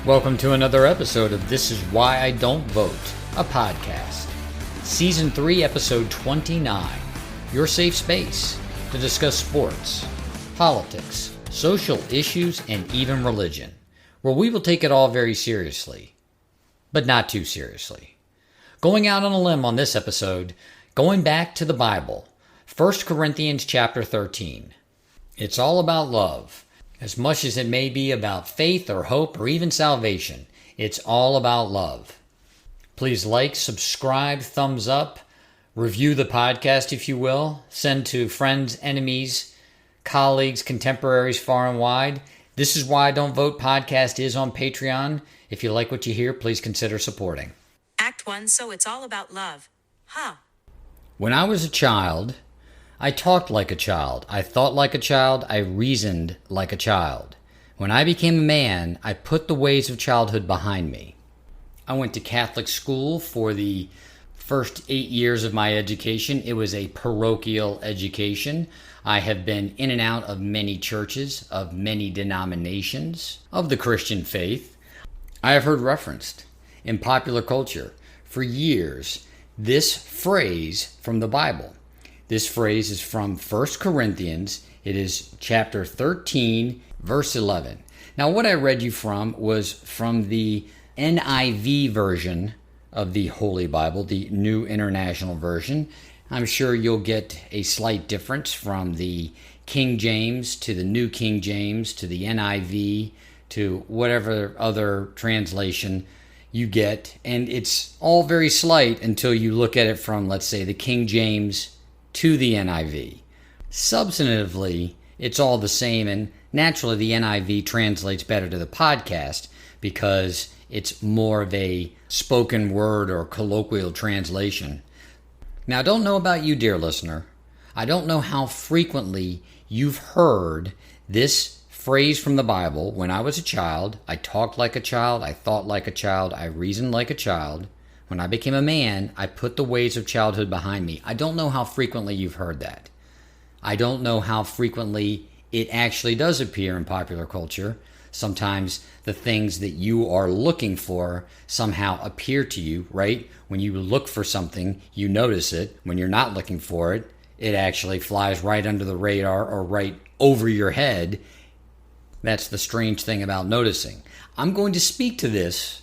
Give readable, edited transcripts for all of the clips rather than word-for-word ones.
Welcome to another episode of This Is Why I Don't Vote, a podcast. Season 3, Episode 29, your safe space to discuss sports, politics, social issues, and even religion, where we will take it all very seriously, but not too seriously. Going out on a limb on this episode, going back to the Bible, 1 Corinthians chapter 13. It's all about love. As much as it may be about faith or hope or even salvation, it's all about love. Please like, subscribe, thumbs up, review the podcast if you will, send to friends, enemies, colleagues, contemporaries far and wide. This Is Why I Don't Vote podcast is on Patreon. If you like what you hear, please consider supporting. Act 1, so it's all about love. Huh. When I was a child, I talked like a child, I thought like a child, I reasoned like a child. When I became a man, I put the ways of childhood behind me. I went to Catholic school for the first 8 years of my education. It was a parochial education. I have been in and out of many churches, of many denominations, of the Christian faith. I have heard referenced in popular culture for years this phrase from the Bible. This phrase is from 1 Corinthians. It is chapter 13, verse 11. Now, what I read you from was from the NIV version of the Holy Bible, the New International Version. I'm sure you'll get a slight difference from the King James to the New King James to the NIV to whatever other translation you get. And it's all very slight until you look at it from, let's say, the King James to the NIV. Substantively, it's all the same, and naturally the NIV translates better to the podcast because it's more of a spoken word or colloquial translation. Now, I don't know about you, dear listener. I don't know how frequently you've heard this phrase from the Bible. When I was a child, I talked like a child, I thought like a child, I reasoned like a child. When I became a man, I put the ways of childhood behind me. I don't know how frequently you've heard that. I don't know how frequently it actually does appear in popular culture. Sometimes the things that you are looking for somehow appear to you, right? When you look for something, you notice it. When you're not looking for it, it actually flies right under the radar or right over your head. That's the strange thing about noticing. I'm going to speak to this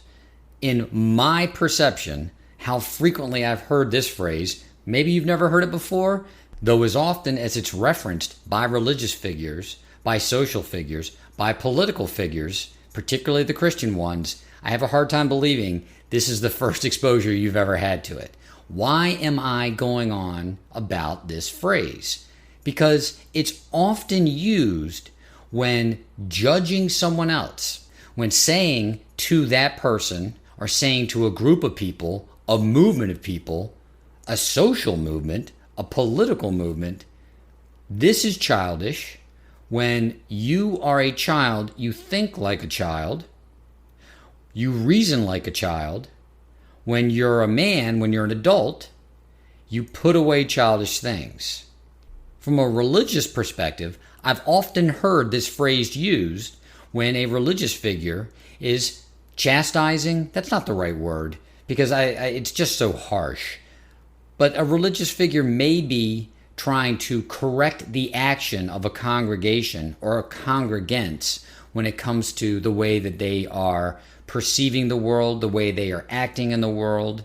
in my perception, how frequently I've heard this phrase. Maybe you've never heard it before, though as often as it's referenced by religious figures, by social figures, by political figures, particularly the Christian ones, I have a hard time believing this is the first exposure you've ever had to it. Why am I going on about this phrase? Because it's often used when judging someone else, when saying to that person, or saying to a group of people, a movement of people, a social movement, a political movement, this is childish. When you are a child, you think like a child, you reason like a child. When you're a man, when you're an adult, you put away childish things. From a religious perspective, I've often heard this phrase used when a religious figure is chastising. That's not the right word because it's just so harsh. But a religious figure may be trying to correct the action of a congregation or congregants when it comes to the way that they are perceiving the world, the way they are acting in the world.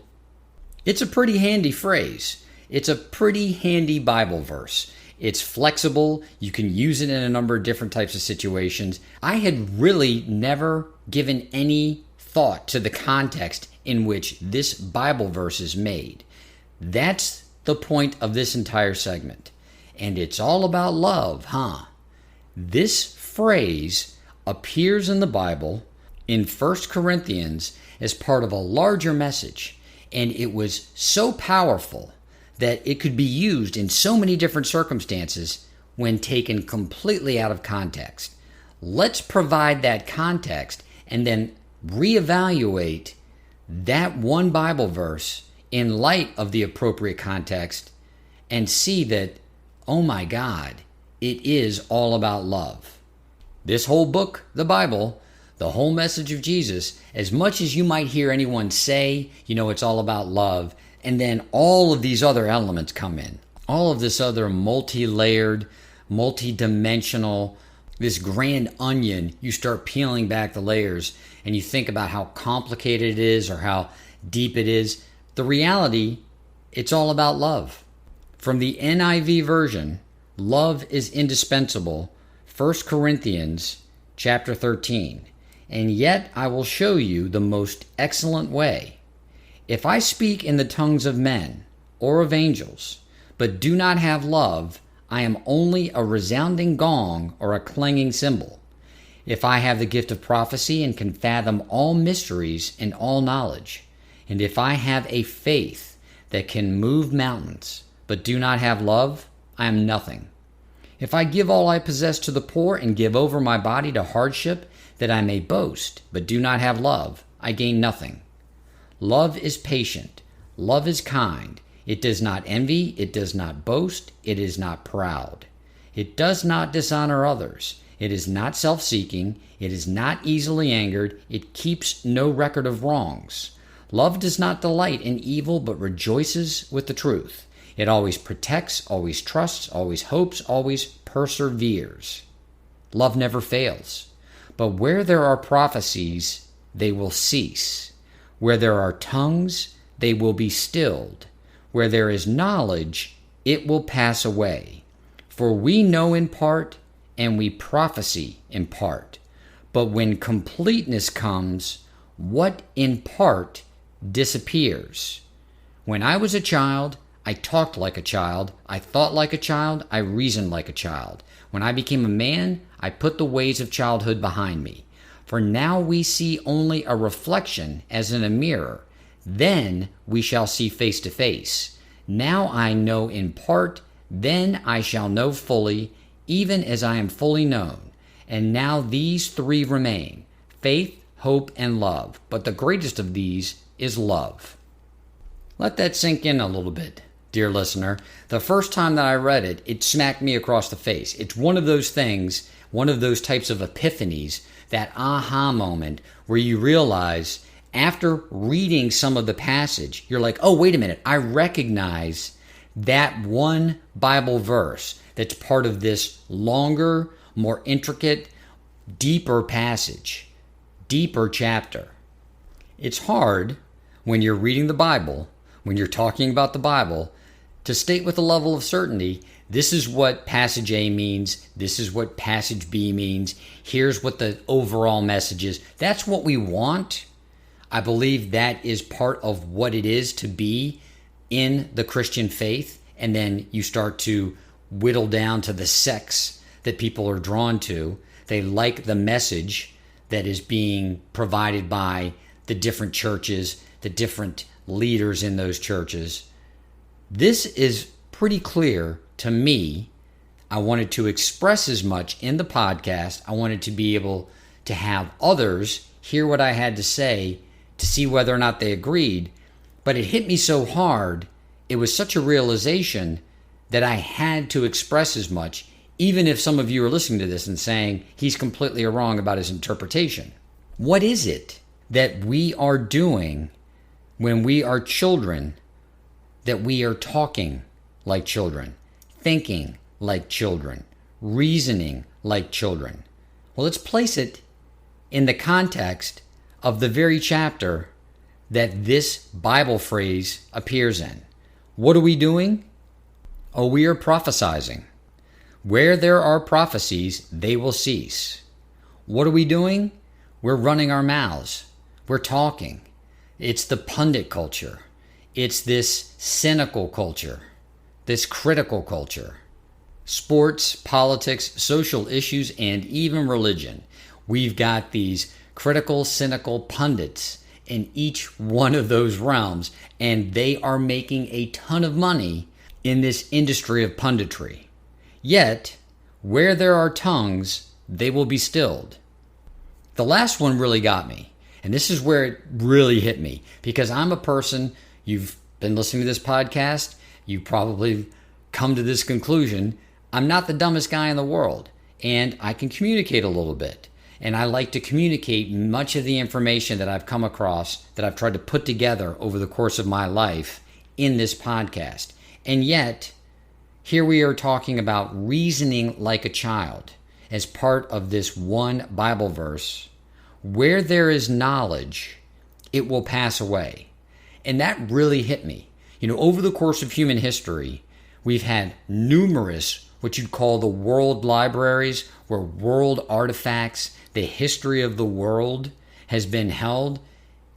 It's a pretty handy phrase. It's a pretty handy Bible verse. It's flexible. You can use it in a number of different types of situations. I had really never given any thought to the context in which this Bible verse is made. That's the point of this entire segment. And it's all about love, huh? This phrase appears in the Bible in 1 Corinthians as part of a larger message. And it was so powerful that it could be used in so many different circumstances when taken completely out of context. Let's provide that context and then reevaluate that one Bible verse in light of the appropriate context and see that, oh my God, it is all about love. This whole book, the Bible the whole message of Jesus, as much as you might hear anyone say, it's all about love, and then all of these other elements come in. All of this other multi-layered, multi-dimensional, this grand onion, you start peeling back the layers and you think about how complicated it is or how deep it is. The reality, it's all about love. From the NIV version, love is indispensable. 1 Corinthians chapter 13. And yet I will show you the most excellent way. If I speak in the tongues of men or of angels, but do not have love, I am only a resounding gong or a clanging cymbal. If I have the gift of prophecy and can fathom all mysteries and all knowledge, and if I have a faith that can move mountains, but do not have love, I am nothing. If I give all I possess to the poor and give over my body to hardship, that I may boast, but do not have love, I gain nothing. Love is patient. Love is kind. It does not envy. It does not boast. It is not proud. It does not dishonor others. It is not self-seeking. It is not easily angered. It keeps no record of wrongs. Love does not delight in evil, but rejoices with the truth. It always protects, always trusts, always hopes, always perseveres. Love never fails. But where there are prophecies, they will cease. Where there are tongues, they will be stilled. Where there is knowledge, it will pass away. For we know in part, and we prophesy in part. But when completeness comes, what in part disappears. When I was a child, I talked like a child, I thought like a child, I reasoned like a child. When I became a man, I put the ways of childhood behind me. For now we see only a reflection as in a mirror. Then we shall see face to face. Now I know in part, then I shall know fully, even as I am fully known. And now these three remain, faith, hope, and love. But the greatest of these is love. Let that sink in a little bit, dear listener. The first time that I read it, it smacked me across the face. It's one of those things, one of those types of epiphanies, that aha moment where you realize after reading some of the passage, you're like, oh, wait a minute, I recognize that one Bible verse that's part of this longer, more intricate, deeper passage, deeper chapter. It's hard when you're reading the Bible, when you're talking about the Bible, to state with a level of certainty, this is what passage A means, this is what passage B means, here's what the overall message is. That's what we want. I believe that is part of what it is to be in the Christian faith, and then you start to whittle down to the sects that people are drawn to. They like the message that is being provided by the different churches, the different leaders in those churches. This is pretty clear to me. I wanted to express as much in the podcast. I wanted to be able to have others hear what I had to say to see whether or not they agreed. But it hit me so hard, it was such a realization that I had to express as much, even if some of you are listening to this and saying he's completely wrong about his interpretation. What is it that we are doing when we are children, that we are talking like children, thinking like children, reasoning like children? Well, let's place it in the context of the very chapter that this Bible phrase appears in. What are we doing? Oh, we are prophesizing. Where there are prophecies, they will cease. What are we doing? We're running our mouths. We're talking. It's the pundit culture. It's this cynical culture, this critical culture. Sports, politics, social issues, and even religion. We've got these critical, cynical pundits in each one of those realms, and they are making a ton of money in this industry of punditry. Yet, where there are tongues, they will be stilled. The last one really got me, and this is where it really hit me, because I'm a person, you've been listening to this podcast, you probably come to this conclusion, I'm not the dumbest guy in the world, and I can communicate a little bit. And I like to communicate much of the information that I've come across, that I've tried to put together over the course of my life in this podcast. And yet, here we are talking about reasoning like a child as part of this one Bible verse. Where there is knowledge, it will pass away. And that really hit me. Over the course of human history, we've had numerous what you'd call the world libraries, where world artifacts, the history of the world has been held.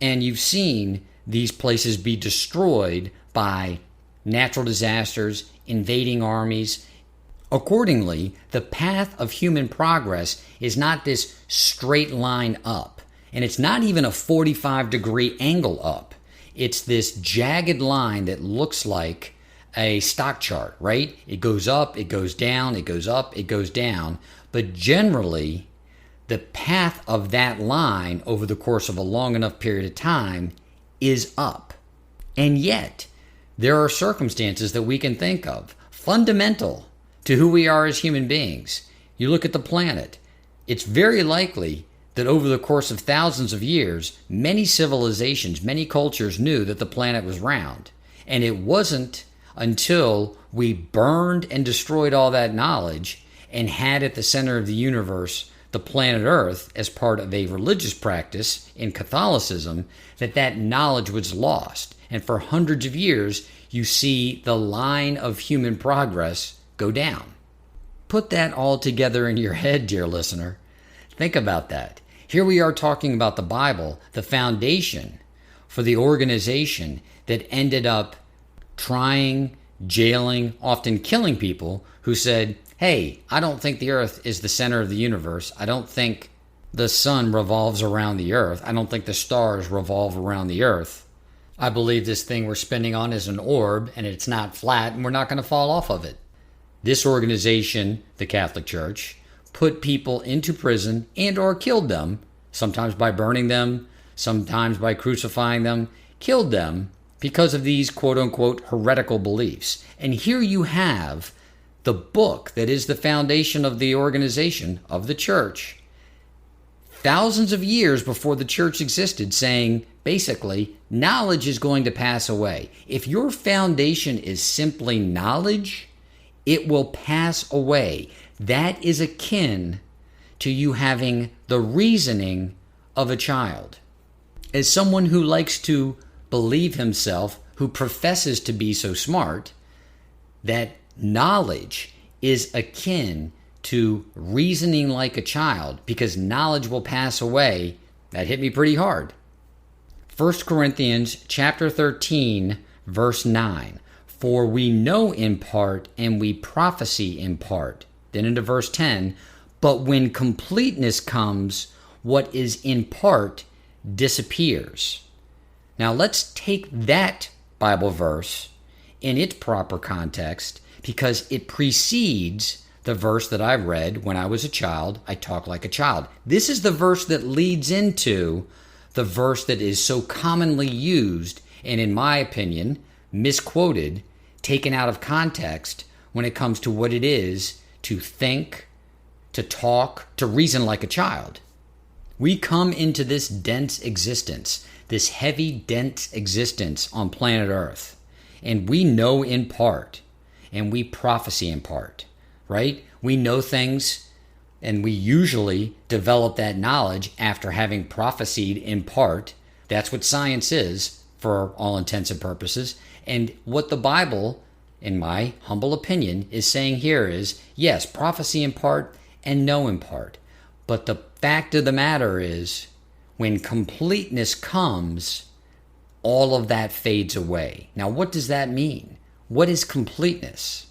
And you've seen these places be destroyed by natural disasters, invading armies. Accordingly, the path of human progress is not this straight line up, and it's not even a 45-degree angle up. It's this jagged line that looks like a stock chart, right? It goes up, it goes down, it goes up, it goes down. But generally, the path of that line over the course of a long enough period of time is up. And yet, there are circumstances that we can think of, fundamental to who we are as human beings. You look at the planet. It's very likely that over the course of thousands of years, many civilizations, many cultures knew that the planet was round. And it wasn't until we burned and destroyed all that knowledge and had at the center of the universe the planet Earth as part of a religious practice in Catholicism that knowledge was lost. And for hundreds of years, you see the line of human progress go down. Put that all together in your head, dear listener. Think about that. Here we are talking about the Bible, the foundation for the organization that ended up trying, jailing, often killing people who said, hey, I don't think the earth is the center of the universe. I don't think the sun revolves around the earth. I don't think the stars revolve around the earth. I believe this thing we're spinning on is an orb and it's not flat and we're not going to fall off of it. This organization, the Catholic Church, put people into prison and or killed them, sometimes by burning them, sometimes by crucifying them, killed them because of these quote-unquote heretical beliefs. And here you have the book that is the foundation of the organization of the church, thousands of years before the church existed, saying, basically, knowledge is going to pass away. If your foundation is simply knowledge, it will pass away. That is akin to you having the reasoning of a child. As someone who likes to believe himself, who professes to be so smart, that knowledge is akin to reasoning like a child, because knowledge will pass away. That hit me pretty hard. 1 Corinthians chapter 13, verse 9. For we know in part and we prophesy in part. Then into verse 10, but when completeness comes, what is in part disappears. Now let's take that Bible verse in its proper context, because it precedes the verse that I read when I was a child. I talk like a child. This is the verse that leads into the verse that is so commonly used and, in my opinion, misquoted, taken out of context when it comes to what it is to think, to talk, to reason like a child. We come into this dense existence, this heavy, dense existence on planet Earth, and we know in part, and we prophesy in part, right? We know things, and we usually develop that knowledge after having prophesied in part. That's what science is, for all intents and purposes. And what the Bible, in my humble opinion, is saying here is, yes, prophecy in part and know in part. But the fact of the matter is, when completeness comes, all of that fades away. Now, what does that mean? What is completeness?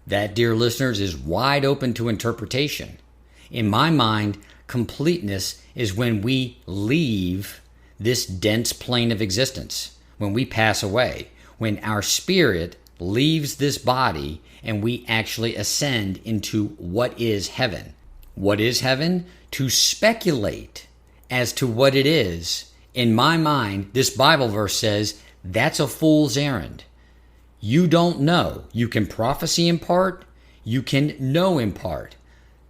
That, dear listeners, is wide open to interpretation. In my mind, completeness is when we leave this dense plane of existence, when we pass away, when our spirit leaves this body and we actually ascend into what is heaven. What is heaven? To speculate as to what it is, in my mind, this Bible verse says that's a fool's errand. You don't know. You can prophesy in part. You can know in part.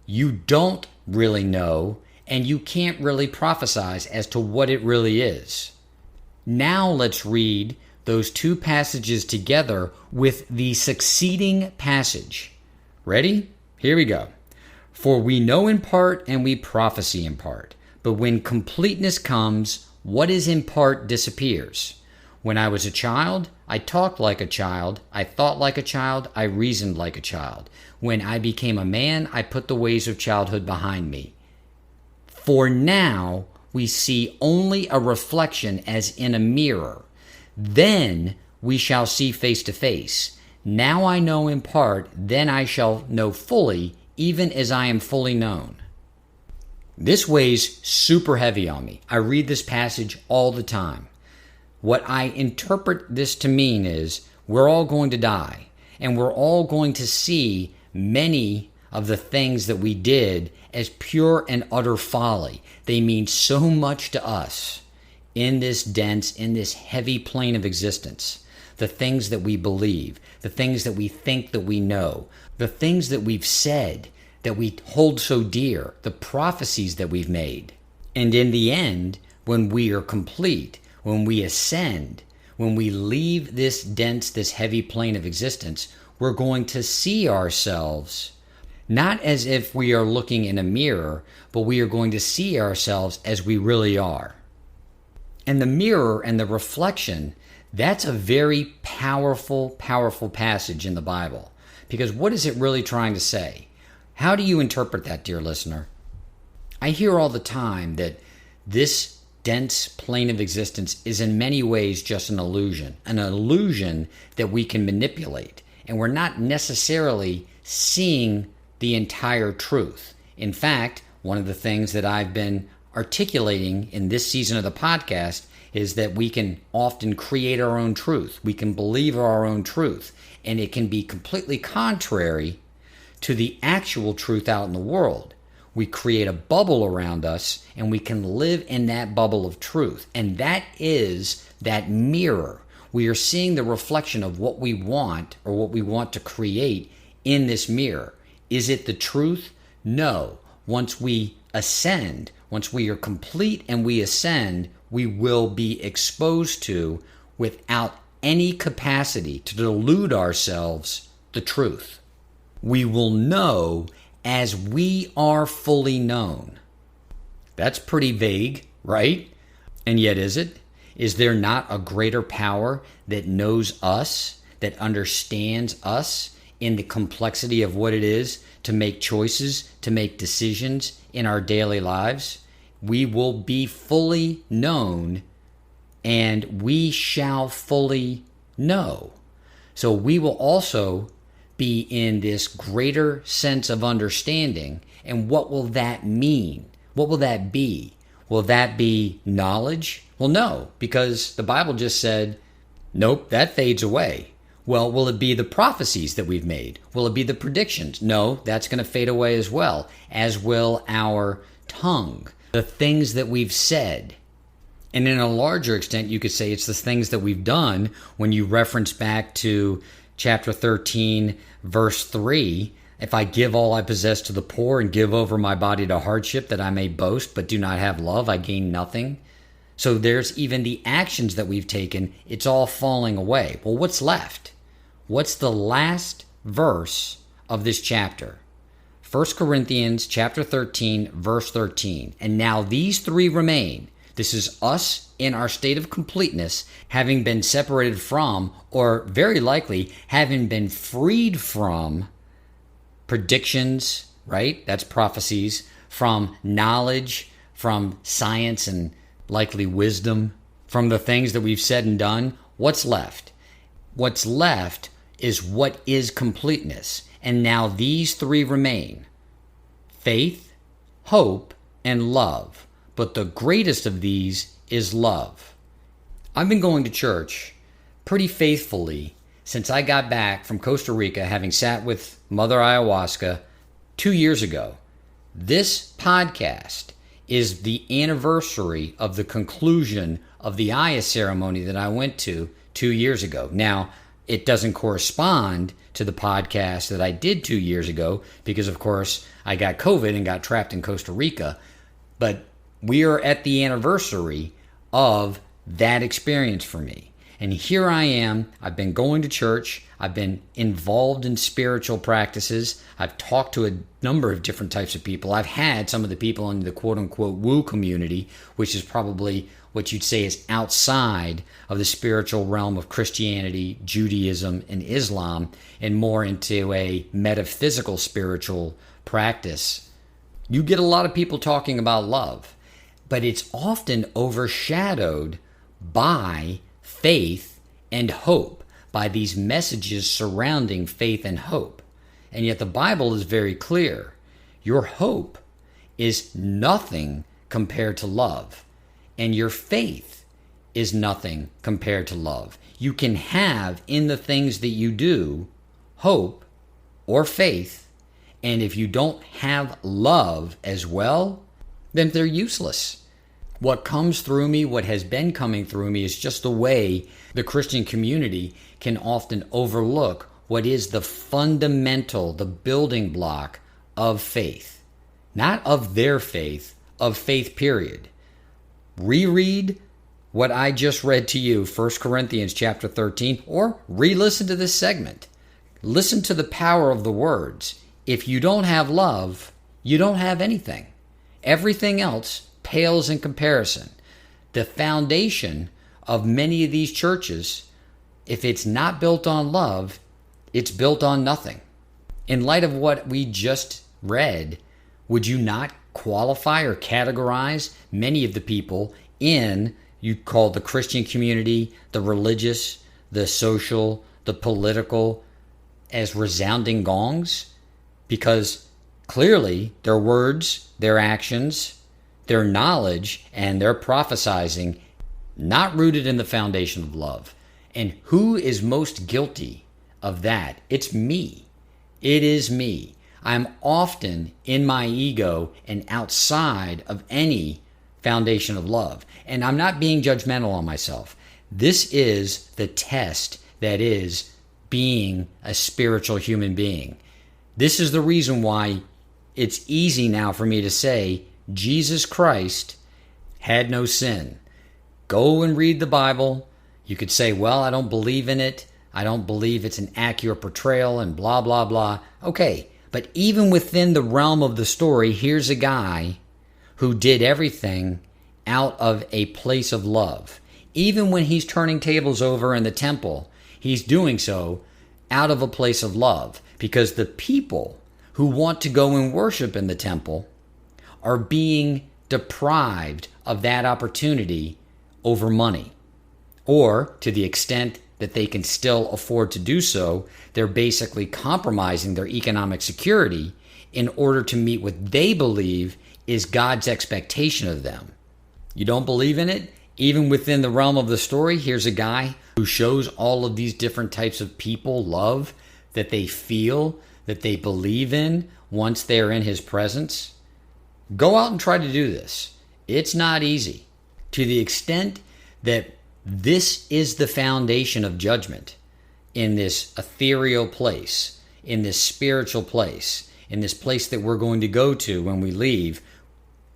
You don't really know, and you can't really prophesize as to what it really is. Now let's read those two passages together with the succeeding passage. Ready? Here we go. For we know in part and we prophesy in part. But when completeness comes, what is in part disappears. When I was a child, I talked like a child, I thought like a child, I reasoned like a child. When I became a man, I put the ways of childhood behind me. For now, we see only a reflection as in a mirror. Then we shall see face to face. Now I know in part, then I shall know fully, even as I am fully known. This weighs super heavy on me. I read this passage all the time. What I interpret this to mean is we're all going to die, and we're all going to see many of the things that we did as pure and utter folly. They mean so much to us in this dense, in this heavy plane of existence. The things that we believe, the things that we think that we know, the things that we've said that we hold so dear, the prophecies that we've made. And in the end, when we are complete, when we ascend, when we leave this dense, this heavy plane of existence, we're going to see ourselves not as if we are looking in a mirror, but we are going to see ourselves as we really are. And the mirror and the reflection, that's a very powerful, powerful passage in the Bible. Because what is it really trying to say? How do you interpret that, dear listener? I hear all the time that this dense plane of existence is in many ways just an illusion that we can manipulate. And we're not necessarily seeing the entire truth. In fact, one of the things that I've been articulating in this season of the podcast is that we can often create our own truth. We can believe our own truth, and it can be completely contrary to the actual truth out in the world. We create a bubble around us, and we can live in that bubble of truth. And that is that mirror. We are seeing the reflection of what we want or what we want to create in this mirror. Is it the truth? No. Once we ascend, once we are complete and we ascend, we will be exposed to, without any capacity to delude ourselves, the truth. We will know as we are fully known. That's pretty vague, right? And yet is it? Is there not a greater power that knows us, that understands us in the complexity of what it is to make choices, to make decisions in our daily lives? We will be fully known, and we shall fully know. So we will also be in this greater sense of understanding. And what will that mean? What will that be? Will that be knowledge? Well, no, because the Bible just said, nope, that fades away. Well, will it be the prophecies that we've made? Will it be the predictions? No, that's going to fade away as well, as will our tongue, the things that we've said. And in a larger extent, you could say it's the things that we've done when you reference back to chapter 13, verse 3, if I give all I possess to the poor and give over my body to hardship that I may boast but do not have love, I gain nothing. So there's even the actions that we've taken, it's all falling away. Well, what's left? What's the last verse of this chapter? 1 Corinthians chapter 13, verse 13. And now these three remain. This is us in our state of completeness, having been separated from, or very likely having been freed from, predictions, right? That's prophecies, from knowledge, from science and likely wisdom, from the things that we've said and done. What's left? What's left is what is completeness. And now these three remain: faith, hope, and love. But the greatest of these is love. I've been going to church pretty faithfully since I got back from Costa Rica, having sat with Mother Ayahuasca 2 years ago. This podcast is the anniversary of the conclusion of the Aya ceremony that I went to 2 years ago. Now, it doesn't correspond to the podcast that I did 2 years ago because, of course, I got COVID and got trapped in Costa Rica. But we are at the anniversary of that experience for me. And here I am. I've been going to church. I've been involved in spiritual practices. I've talked to a number of different types of people. I've had some of the people in the quote unquote woo community, which is probably what you'd say is outside of the spiritual realm of Christianity, Judaism, and Islam, and more into a metaphysical spiritual practice. You get a lot of people talking about love, but it's often overshadowed by faith and hope, by these messages surrounding faith and hope. And yet the Bible is very clear. Your hope is nothing compared to love, and your faith is nothing compared to love. You can have in the things that you do hope or faith, and if you don't have love as well, then they're useless. What comes through me, what has been coming through me, is just the way the Christian community can often overlook what is the fundamental, the building block of faith. Not of their faith, of faith, period. Reread what I just read to you, 1 Corinthians chapter 13, or re-listen to this segment. Listen to the power of the words. If you don't have love, you don't have anything. Everything else pales in comparison. The foundation of many of these churches, if it's not built on love, it's built on nothing. In light of what we just read, would you not qualify or categorize many of the people in, you call the Christian community, the religious, the social, the political, as resounding gongs? Because clearly their words, their actions, their knowledge, and their prophesizing not rooted in the foundation of love. And who is most guilty of that? It's me. It is me. I'm often in my ego and outside of any foundation of love. And I'm not being judgmental on myself. This is the test that is being a spiritual human being. This is the reason why it's easy now for me to say Jesus Christ had no sin. Go and read the Bible. You could say, well, I don't believe in it. I don't believe it's an accurate portrayal and blah, blah, blah. Okay, but even within the realm of the story, here's a guy who did everything out of a place of love. Even when he's turning tables over in the temple, he's doing so out of a place of love, because the people who want to go and worship in the temple are being deprived of that opportunity over money. Or, to the extent that they can still afford to do so, they're basically compromising their economic security in order to meet what they believe is God's expectation of them. You don't believe in it? Even within the realm of the story, here's a guy who shows all of these different types of people love that they feel, that they believe in once they're in his presence. Go out and try to do this. It's not easy. To the extent that this is the foundation of judgment in this ethereal place, in this spiritual place, in this place that we're going to go to when we leave,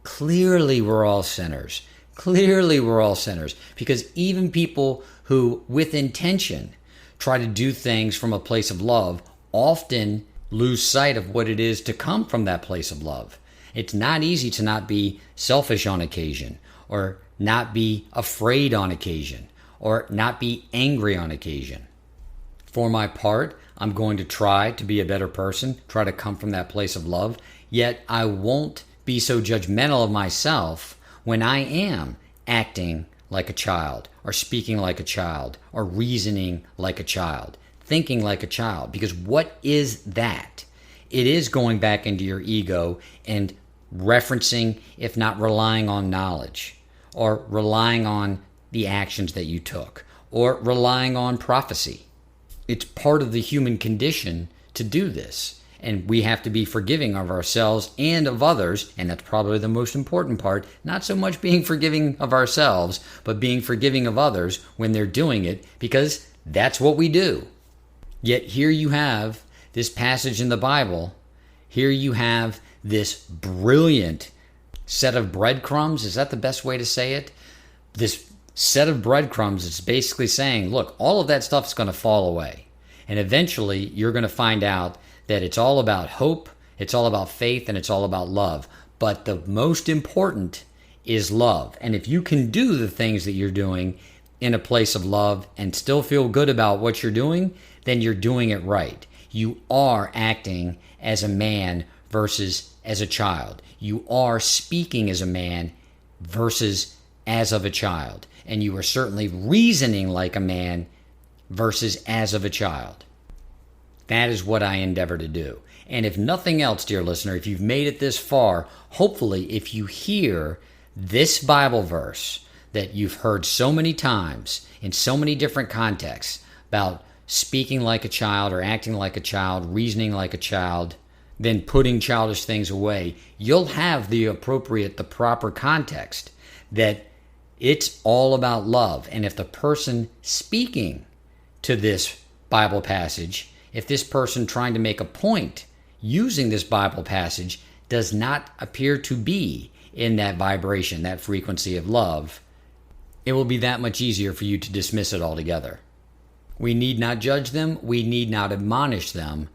clearly we're all sinners. Clearly we're all sinners. Because even people who, with intention, try to do things from a place of love often lose sight of what it is to come from that place of love. It's not easy to not be selfish on occasion, or not be afraid on occasion, or not be angry on occasion. For my part, I'm going to try to be a better person, try to come from that place of love, yet I won't be so judgmental of myself when I am acting like a child, or speaking like a child, or reasoning like a child, thinking like a child. Because what is that? It is going back into your ego and referencing, if not relying on knowledge, or relying on the actions that you took, or relying on prophecy. It's part of the human condition to do this. And we have to be forgiving of ourselves and of others, and that's probably the most important part, not so much being forgiving of ourselves, but being forgiving of others when they're doing it, because that's what we do. Yet here you have this passage in the Bible, here you have this brilliant set of breadcrumbs. Is that the best way to say it? This set of breadcrumbs is basically saying, look, all of that stuff is going to fall away. And eventually you're going to find out that it's all about hope, it's all about faith, and it's all about love. But the most important is love. And if you can do the things that you're doing in a place of love and still feel good about what you're doing, then you're doing it right. You are acting as a man versus as a child. You are speaking as a man versus as of a child. And you are certainly reasoning like a man versus as of a child. That is what I endeavor to do. And if nothing else, dear listener, if you've made it this far, hopefully if you hear this Bible verse that you've heard so many times in so many different contexts about speaking like a child or acting like a child, reasoning like a child, then putting childish things away, you'll have the proper context that it's all about love. And if the person speaking to this Bible passage, if this person trying to make a point using this Bible passage does not appear to be in that vibration, that frequency of love, it will be that much easier for you to dismiss it altogether. We need not judge them. We need not admonish them.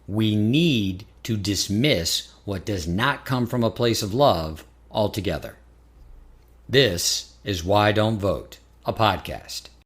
We need to dismiss what does not come from a place of love altogether. This is Why Don't Vote, a podcast.